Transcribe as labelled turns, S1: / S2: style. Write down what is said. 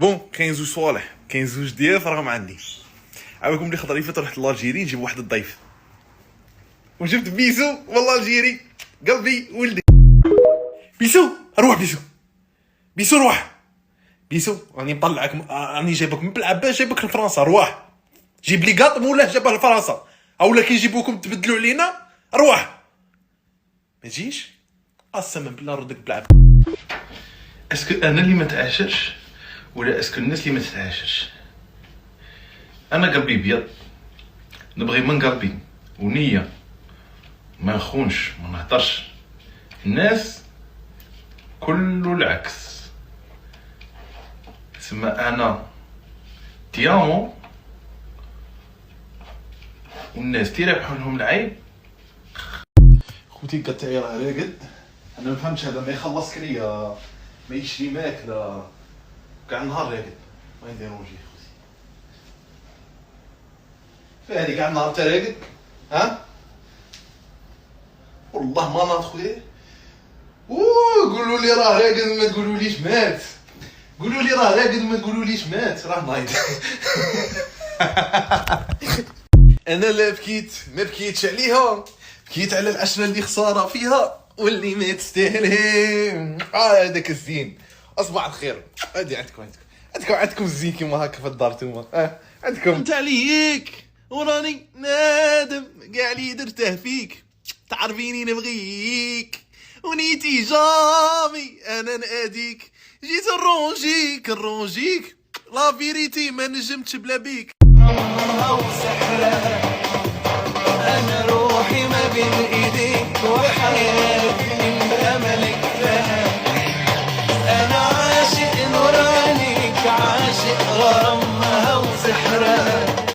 S1: بون كاين زوج صوالح، كاين زوج ضياف راهم عندي. عاودكم لي خطره اللي فاتت رحت لالجيري نجيب واحد الضيف وجبت بيسو والله الجيري قلبي ولدي. بيسو روح، بيسو روح، بيسو راني مطلعك، راني جايبك من بالعباس جايبك لفرنسا، روح جيب لي قاط مولا جابه لفرنسا اولا كيجيبوكم تبدلوا علينا، روح ما تجيش قسما بالله ردك بالعب. اسكو انا اللي ما تعاشرش ولا اسكو الناس اللي ما تتعاشرش؟ انا قلبي بيض، نبغي من قلبي ونيه، ما نخونش ما نهضرش. الناس كله العكس. تسمى انا تيامو والناس تيربحوا لهم العيب. خوتي قتاي راه راقد، انا ما فهمتش هذا ما يخلص كليا ما يشري ماكله كاع النهار راقد ما يديروجي خوتي. فهادي كاع النهار انت راقد ها؟ والله ما ناض خويا. قولوا لي راه راقد ما تقولوليش مات، قولوا لي راه راقد ما تقولوليش مات، راه نايض. انا لا بكيت ما بكيتش عليها، بكيت على العشره اللي خساره فيها واللي ما تستاهلهم. هذاك الزين اصبح الخير. هادي عندكم الزين كيما هكا في الدار نتوما. عندكم انت عليك وراني نادم كاع اللي درته فيك، تعرفيني نبغيك ونيتي جامي انا ناديك، جيت نرونجيك لا فيريتي ما نجمتش بلا بيك. وسحرها انا روحي ما بين ايديك وحياتي من املك لها، انا عاشق نورانيك عاشق غرامك.